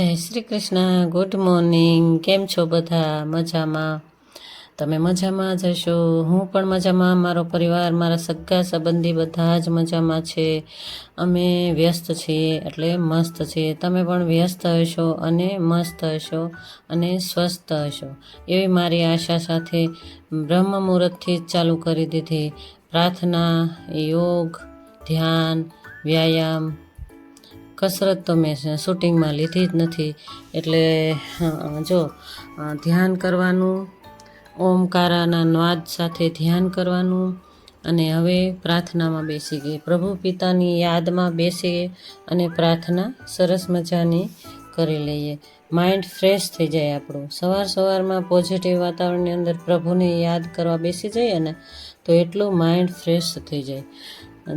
જય Shri Krishna. Good morning. કેમ છો બધા? મજામાં? તમે મજામાં જ હશો. હું પણ મજામાં, મારો પરિવાર, મારા સગા સંબંધી બધા જ મજામાં છે. અમે વ્યસ્ત છીએ એટલે મસ્ત છીએ. તમે પણ વ્યસ્ત હશો અને મસ્ત હશો અને સ્વસ્થ હશો એવી મારી આશા સાથે બ્રહ્મ મુહૂર્તથી જ ચાલુ કરી દીધી. પ્રાર્થના, યોગ, ધ્યાન, વ્યાયામ, કસરત તો મેં શૂટિંગમાં લીધી જ નથી. એટલે જો ધ્યાન કરવાનું, ઓમકારાના નાદ સાથે ધ્યાન કરવાનું, અને હવે પ્રાર્થનામાં બેસી ગઈ. પ્રભુ પિતાની યાદમાં બેસીએ અને પ્રાર્થના સરસ મજાની કરી લઈએ. માઇન્ડ ફ્રેશ થઈ જાય આપણું. સવારમાં પોઝિટિવ વાતાવરણની અંદર પ્રભુને યાદ કરવા બેસી જઈએ ને તો એટલું માઇન્ડ ફ્રેશ થઈ જાય.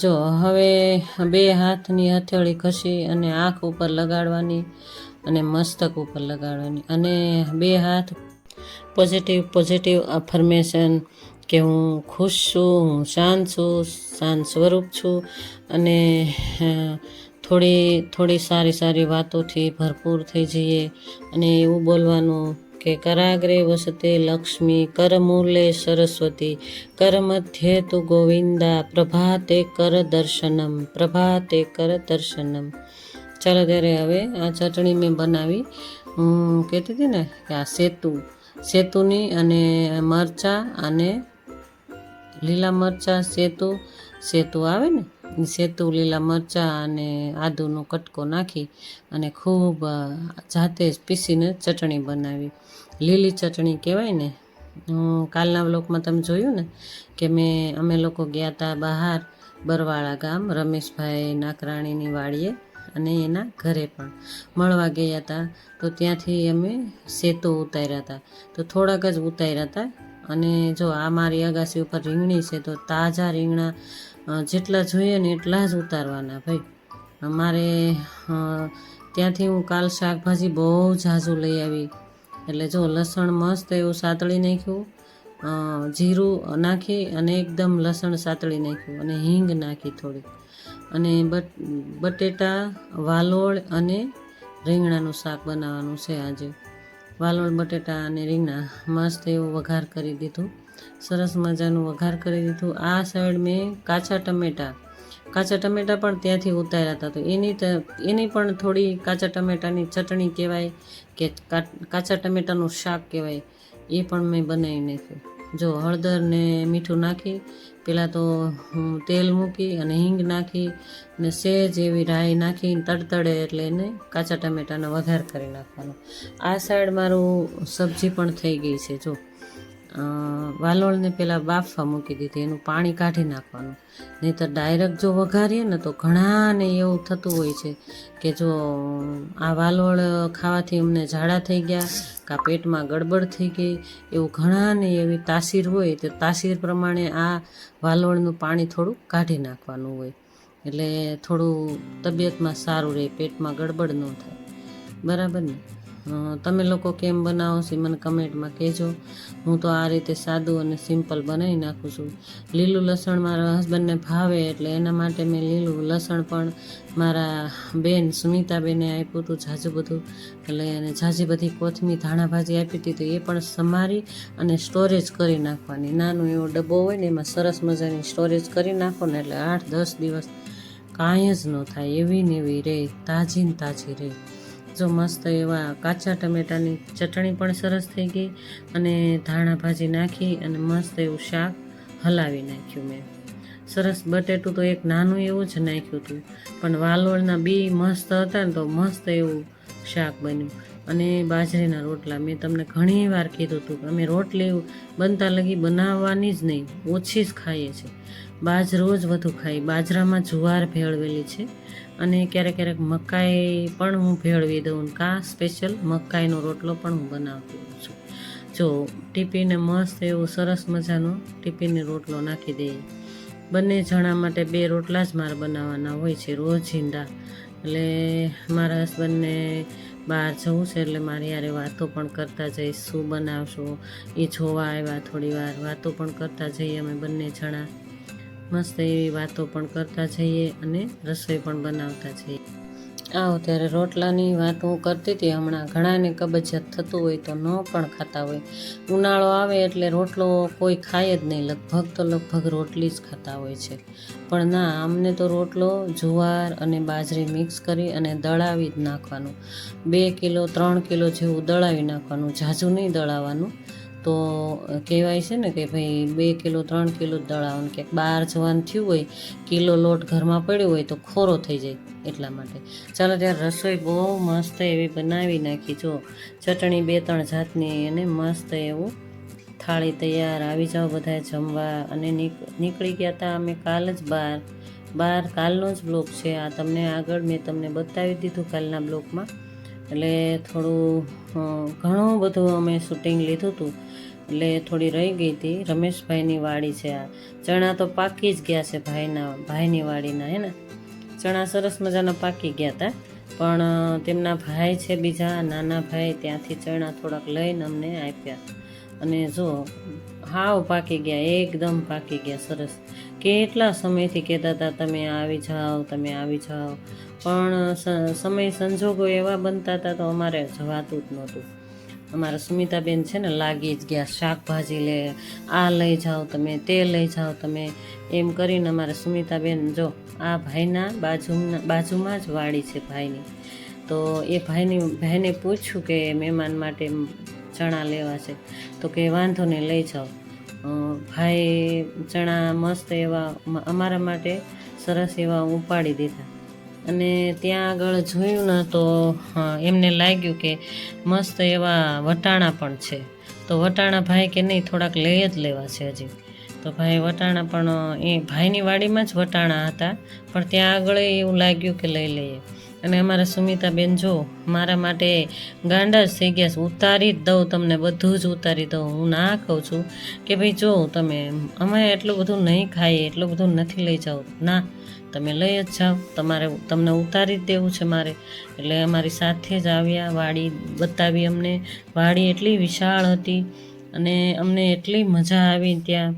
જો હવે બે હાથની હથેળી ઘસી અને આંખ ઉપર લગાડવાની અને મસ્તક ઉપર લગાડવાની, અને બે હાથ પોઝિટિવ અફર્મેશન કે હું ખુશ છું, હું શાંત છું, શાંત સ્વરૂપ છું, અને થોડી સારી વાતોથી ભરપૂર થઈ જઈએ. અને એવું બોલવાનું કે કરાગ્રે વસતે લક્ષ્મી, કરમૂલે સરસ્વતી, કર મધ્યે તુ ગોવિંદા, પ્રભાતે કર દર્શનમ, પ્રભાતે કર દર્શનમ. ચાલો ત્યારે હવે આ ચટણી મેં બનાવી. હું કહેતી હતી ને કે આ સેતુની અને મરચાં અને લીલા મરચાં, સેતુ આવે ને, સેતુ, લીલા મરચાં અને આદુનો કટકો નાખી અને ખૂબ જાતે જ પીસીને ચટણી બનાવી. લીલી ચટણી કહેવાય ને. કાલના વ્લોગમાં તમે જોયું ને કે અમે લોકો ગયા હતા બહાર, બરવાળા ગામ, રમેશભાઈ નાકરાણીની વાડીએ અને એના ઘરે પણ મળવા ગયા હતા. તો ત્યાંથી અમે સેતુ ઉતાર્યા હતા. તો થોડાક જ ઉતાર્યા હતા. અને જો આ મારી અગાસી ઉપર રીંગણી છે, તો તાજા રીંગણા જેટલા જોઈએ ને એટલા જ ઉતારવાના ભાઈ. અમારે ત્યાંથી હું કાલ શાકભાજી બહુ ઝાઝું લઈ આવી. એટલે જો લસણ મસ્ત એવું સાતળી નાખ્યું, જીરું નાખી અને એકદમ લસણ સાતળી નાખ્યું, અને હિંગ નાખી થોડી, અને બટેટા, વાલોળ અને રીંગણાનું શાક બનાવવાનું છે આજે. વાલોળ, બટેટા અને રીંગણા મસ્ત એવું વઘાર કરી દીધું. સરસ મજાનું વઘાર કરી દીધું. આ સાઈડ મેં કાચા ટમેટાં પણ ત્યાંથી ઉતાર્યા હતા. તો એની પણ થોડી કાચા ટમેટાની ચટણી કહેવાય કે કાચા ટમેટાનું શાક કહેવાય, એ પણ મેં બનાવી નાખ્યું. જો હળદર ને મીઠું નાખી પહેલાં તો તેલ મૂકી અને હિંગ નાખી અને સહેજ એવી રાઈ નાખી તડતડે એટલે એને કાચા ટમેટાનો વઘાર કરી નાખવાનો. આ સાઈડ મારું સબ્જી પણ થઈ ગઈ છે. જો વાલોળને પહેલાં બાફવા મૂકી દીધી, એનું પાણી કાઢી નાખવાનું. નહીંતર ડાયરેક્ટ જો વઘારીએ ને તો ઘણાને એવું થતું હોય છે કે જો આ વાલોળ ખાવાથી અમને ઝાડા થઈ ગયા, કાં પેટમાં ગડબડ થઈ ગઈ, એવું ઘણાને એવી તાસીર હોય. તો તાસીર પ્રમાણે આ વાલોળનું પાણી થોડું કાઢી નાખવાનું હોય, એટલે થોડું તબિયતમાં સારું રહે, પેટમાં ગડબડ ન થાય. બરાબર ને? તમે લોકો કેમ બનાવો છો મને કમેન્ટમાં કહેજો. હું તો આ રીતે સાદું અને સિમ્પલ બનાવી નાખું છું. લીલું લસણ મારા હસબન્ડને ભાવે એટલે એના માટે મેં લીલું લસણ પણ મારા બેન સુમિતાબેને આપ્યું હતું ઝાઝું બધું. એટલે એને ઝાઝી બધી કોથમીર ધાણા ભાજી આપી હતી. તો એ પણ સમારી અને સ્ટોરેજ કરી નાખવાની. નાનો એવો ડબ્બો હોય ને એમાં સરસ મજાની સ્ટોરેજ કરી નાખો ને એટલે 8-10 દિવસ કાંઈ જ ન થાય, એવી ને એવી રહે, તાજી ને તાજી રહે. જો મસ્ત એવા કાચા ટમેટાની ચટણી પણ સરસ થઈ ગઈ, અને ધાણા ભાજી નાખી અને મસ્ત એવું શાક હલાવી નાખ્યું મેં. સરસ બટેટું તો એક નાનું એવું જ નાખ્યું હતું, પણ વાલોળના બી મસ્ત હતા ને તો મસ્ત એવું શાક બન્યું. અને બાજરીના રોટલા મેં તમને ઘણી વાર કીધું હતું કે અમે રોટલી બનતા લગી બનાવવાની જ નહીં, ઓછી જ ખાઈએ છીએ. બાજરો જ વધુ ખાઈ. બાજરામાં જુવાર ભેળવેલી છે, અને ક્યારેક મકાઈ પણ હું ભેળવી દઉં. સ્પેશિયલ મકાઈનો રોટલો પણ હું બનાવતી હોઉં છું. જો ટીપીને મસ્ત એવું સરસ મજાનો ટીપીને રોટલો નાખી દઈએ. બંને જણા માટે 2 રોટલા જ મારે બનાવવાના હોય છે રોજિંદા. એટલે મારા હસબન્ડને બહાર જવું છે એટલે મારી યારે વાતો પણ કરતા જઈશ, શું બનાવશો એ જોવા આવ્યા, થોડી વાર વાતો પણ કરતા જઈએ અમે બંને જણા. મસ્ત એવી વાતો પણ કરતા જઈએ અને રસોઈ પણ બનાવતા જઈએ. આવો ત્યારે રોટલાની વાત હું કરતી હતી હમણાં. ઘણાને કબજિયાત થતું હોય તો ન પણ ખાતા હોય. ઉનાળો આવે એટલે રોટલો કોઈ ખાય જ નહીં, લગભગ રોટલી જ ખાતા હોય છે. પણ ના, અમને તો રોટલો જુવાર અને બાજરી મિક્સ કરી અને દળાવી જ નાખવાનું. 2 કિલો 3 કિલો જેવું દળાવી નાખવાનું, ઝાઝું નહીં દળાવવાનું. તો કહેવાય છે ને કે ભાઈ 2 કિલો 3 કિલો જ દળાવવાનું, કે બહાર જવાનું થયું હોય, કિલો લોટ ઘરમાં પડ્યો હોય તો ખોરો થઈ જાય, એટલા માટે. ચાલો ત્યારે રસોઈ બહુ મસ્ત એવી બનાવી નાખી. જો ચટણી 2-3 જાતની અને મસ્ત એવું થાળી તૈયાર. આવી જાઓ બધાએ જમવા. અને નીકળી ગયા હતા અમે કાલ જ બહાર. કાલનો જ બ્લોગ છે આ. આગળ મેં તમને બતાવી દીધું કાલના બ્લોગમાં. એટલે ઘણું બધું અમે શૂટિંગ લીધું હતું, એટલે થોડી રહી ગઈ હતી. રમેશભાઈની વાડી છે આ. ચણા તો પાકી જ ગયા છે ભાઈની વાડીના, હે ને. ચણા સરસ મજાના પાકી ગયા હતા, પણ તેમના ભાઈ છે બીજા નાના ભાઈ, ત્યાંથી ચણા થોડાક લઈને અમને આપ્યા. અને જો હાવ પાકી ગયા, એકદમ પાકી ગયા સરસ. કેટલા સમયથી કહેતા હતા તમે આવી જાઓ, પણ સમય સંજોગો એવા બનતા હતા તો અમારે જવાતું જ નહોતું. અમારા સુમિતાબેન છે ને લાગી જ ગયા, શાકભાજી લે, આ લઈ જાઓ તમે, તે લઈ જાઓ તમે, એમ કરીને અમારા સુમિતાબેન, જો આ ભાઈના બાજુમાં જ વાડી છે ભાઈની. તો એ ભાઈને પૂછ્યું કે મહેમાન માટે ચણા લેવા છે, તો કે વાંધો નહીં લઈ જાઓ. ભાઈ ચણા મસ્ત એવા અમારા માટે સરસ એવા ઉપાડી દીધા. અને ત્યાં આગળ જોયું ને તો એમને લાગ્યું કે મસ્ત એવા વટાણા પણ છે. તો વટાણા ભાઈ કે નહીં, થોડાક લઈ જ લેવા છે હજી. તો ભાઈ વટાણા પણ એ ભાઈની વાડીમાં જ વટાણા હતા, પણ ત્યાં આગળ એવું લાગ્યું કે લઈ લઈએ. અને અમારા સુમિતાબેન જો મારા માટે ગાંડા જ થઈ ગયા છે. ઉતારી જ દઉં તમને, બધું જ ઉતારી દઉં. હું ના કહું છું કે ભાઈ જો તમે, અમે એટલું બધું નહીં ખાઈએ, એટલું બધું નથી લઈ જાઓ. ના, તમે લઈ જ જાઓ, તમને ઉતારી જ દેવું છે મારે. એટલે અમારી સાથે જ આવ્યા, વાડી બતાવી અમને. વાડી એટલી વિશાળ હતી અને અમને એટલી મજા આવી ત્યાં.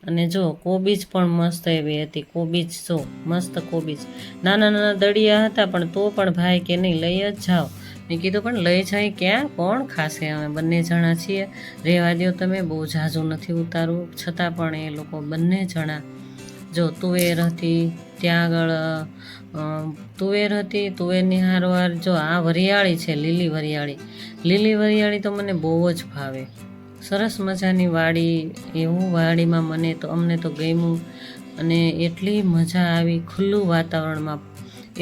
અને જો કોબીજ પણ મસ્ત એવી હતી. કોબીજ જો મસ્ત કોબીજ, નાના દળિયા હતા, પણ તો પણ ભાઈ કે નહીં લઈ જ જાઓ. મેં કીધું પણ લઈ જાય ક્યાં, કોણ ખાશે, અમે બંને જણા છીએ, રહેવા દો તમે, બહુ ઝાઝું નથી ઉતારવું. છતાં પણ એ લોકો બંને જણા, જો તુવેર હતી ત્યાં આગળ, તુવેર હતી, તુવેરની હારવાર જો આ વરિયાળી છે, લીલી વરિયાળી તો મને બહુ જ ભાવે. સરસ મજાની વાડી, એવું વાડીમાં અમને તો ગમ્યું. અને એટલી મજા આવી, ખુલ્લું વાતાવરણમાં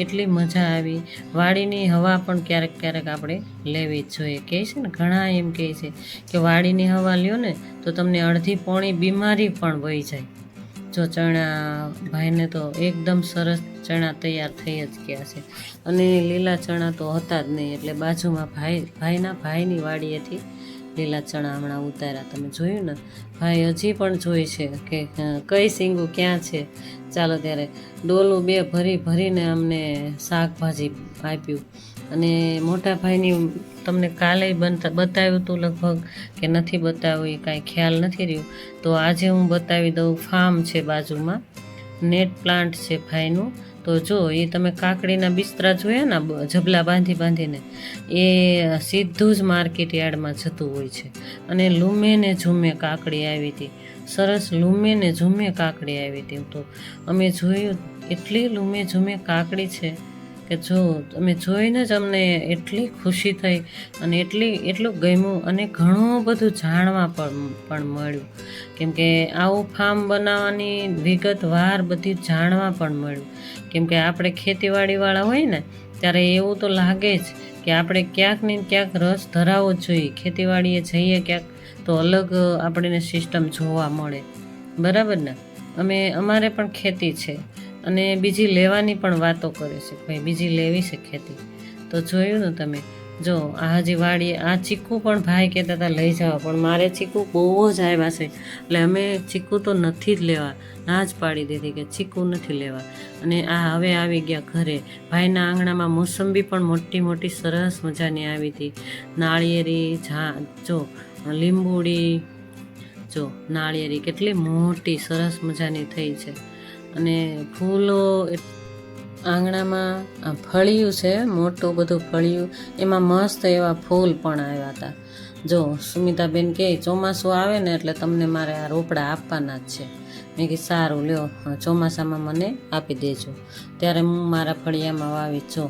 એટલી મજા આવી. વાડીની હવા પણ ક્યારેક આપણે લેવી જ જોઈએ. કહે છે ને, ઘણા એમ કહે છે કે વાડીની હવા લ્યો ને તો તમને અડધી પોણી બીમારી પણ વહી જાય. જો ચણા ભાઈને તો એકદમ સરસ ચણા તૈયાર થઈ જ ગયા છે. અને લીલા ચણા તો હતા જ નહીં, એટલે બાજુમાં ભાઈની વાડીએથી લીલા ચણા હમણાં ઉતાર્યા. તમે જોયું ને, ભાઈ હજી પણ જોઈ છે કે કઈ સીંગું ક્યાં છે. ચાલો ત્યારે ડોલું 2 ભરીને અમને શાકભાજી આપ્યું. અને મોટા ભાઈની તમને કાલે બતાવ્યું હતું લગભગ, કે નથી બતાવ્યું એ કાંઈ ખ્યાલ નથી રહ્યું. તો આજે હું બતાવી દઉં. ફાર્મ છે બાજુમાં, નેટ પ્લાન્ટ છે ભાઈનું. તો જો એ તમે કાકડીના બિસ્તરા જોયા ને, જબલા બાંધીને, એ સીધું જ માર્કેટ યાર્ડમાં જતું હોય છે. અને લૂમે ને ઝૂમે કાકડી આવી હતી, સરસ લૂમે ને ઝૂમે કાકડી આવી હતી. તો અમે જોયું, એટલી લૂમે ઝૂમે કાકડી છે કે જો અમે જોઈને જ અમને એટલી ખુશી થઈ અને એટલું ગમ્યું. અને ઘણું બધું જાણવા પણ મળ્યું, કેમકે આવું ફાર્મ બનાવવાની વિગતવાર બધી જાણવા પણ મળ્યું. કેમકે આપણે ખેતીવાડીવાળા હોય ને, ત્યારે એવું તો લાગે જ કે આપણે ક્યાંક ને ક્યાંક રસ ધરાવવો જ જોઈએ. ખેતીવાડીએ જઈએ ક્યાંક તો અલગ આપણને સિસ્ટમ જોવા મળે, બરાબર ને. અમારે પણ ખેતી છે અને બીજી લેવાની પણ વાતો કરે છે, ભાઈ બીજી લેવી છે ખેતી. તો જોયું ને તમે, જો આ હજી વાડી, આ ચીકુ પણ ભાઈ કહેતા હતા લઈ જવા, પણ મારે ચીકુ બહુ જ આવ્યા છે, એટલે અમે ચીકુ તો નથી જ લેવા, ના જ પાડી દીધી કે ચીકુ નથી લેવા. અને આ હવે આવી ગયા ઘરે. ભાઈના આંગણામાં મોસંબી પણ મોટી સરસ મજાની આવી હતી. નાળિયેરી, જો લીંબુડી, જો નાળિયેરી કેટલી મોટી સરસ મજાની થઈ છે. અને ફૂલો આંગણામાં ફળિયું છે, મોટું બધું ફળિયું, એમાં મસ્ત એવા ફૂલ પણ આવ્યા હતા. જો સુમિતાબેન કહે ચોમાસું આવે ને એટલે તમને મારે આ રોપડા આપવાના જ છે. મેં કીધું સારું લ્યો, ચોમાસામાં મને આપી દેજો. ત્યારે હું મારા ફળિયામાં વાવી જો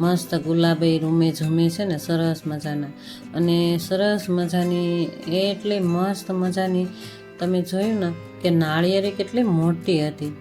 મસ્ત ગુલાબી રૂમે ઝૂમે છે ને, સરસ મજાના, અને સરસ મજાની એટલી મસ્ત મજાની તમે જોયું ને કે નાળિયેરી કેટલી મોટી હતી.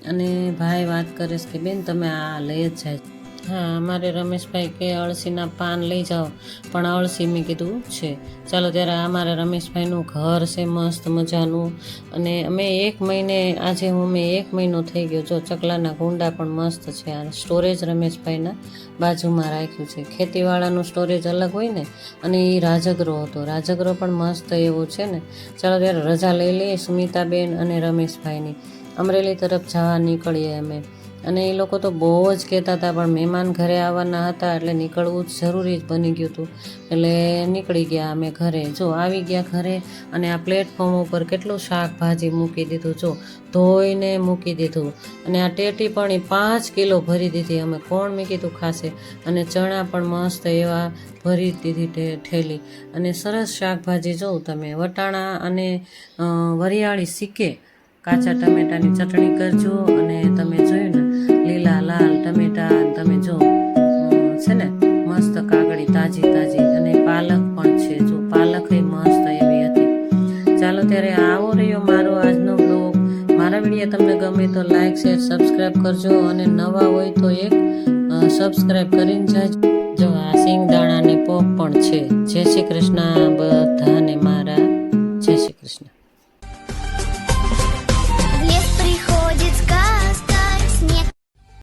અને ભાઈ વાત કરે છે કે બેન તમે આ લઈ જ જાય. હા, અમારે રમેશભાઈ કે અળસીના પાન લઈ જાઓ, પણ અળસી મેં કીધું છે. ચાલો ત્યારે અમારા રમેશભાઈનું ઘર છે મસ્ત મજાનું. અને અમે 1 મહિને આજે અમે 1 મહિનો થઈ ગયો. જો ચકલાના કુંડા પણ મસ્ત છે. આ સ્ટોરેજ રમેશભાઈના બાજુમાં રાખ્યું છે. ખેતીવાળાનું સ્ટોરેજ અલગ હોય ને, અને એ રાજગરો હતો. રાજગરો પણ મસ્ત એવો છે ને. ચાલો ત્યારે રજા લઈ લઈએ સુમિતાબેન અને રમેશભાઈની. અમરેલી તરફ જવા નીકળીએ અમે. અને એ લોકો તો બહુ જ કહેતા હતા, પણ મહેમાન ઘરે આવવાના હતા એટલે નીકળવું જ જરૂરી જ બની ગયું હતું. એટલે નીકળી ગયા અમે ઘરે. જો આવી ગયા ઘરે, અને આ પ્લેટફોર્મ ઉપર કેટલું શાકભાજી મૂકી દીધું, જો ધોઈને મૂકી દીધું. અને આ ટેટી પણ 5 કિલો ભરી દીધી અમે. કોણ મેં કીધું ખાશે. અને ચણા પણ મસ્ત એવા ભરી દીધી ઠેલી. અને સરસ શાકભાજી જોઉં તમે, વટાણા અને વરિયાળી શીકે, કાચા ટમેટાની ચટણી કરજો. અને તમે જોયું ને લીલા લાલ ટમેટા, તમે જો છે ને મસ્ત કાકડી તાજી તાજી, અને પાલક પણ છે. જો પાલક એ મસ્ત એવી હતી. ચાલો ત્યારે આવો રહ્યો મારો આજનો બ્લોગ. મારા વિડીયો તમને ગમે તો લાઈક શેર સબસ્ક્રાઈબ કરજો, અને નવા હોય તો એક સબસ્ક્રાઈબ કરીને જાજો. જો આ સિંગદાણા ને પોપ પણ છે. જય શ્રી કૃષ્ણ બધાને મારા, જય શ્રી કૃષ્ણ.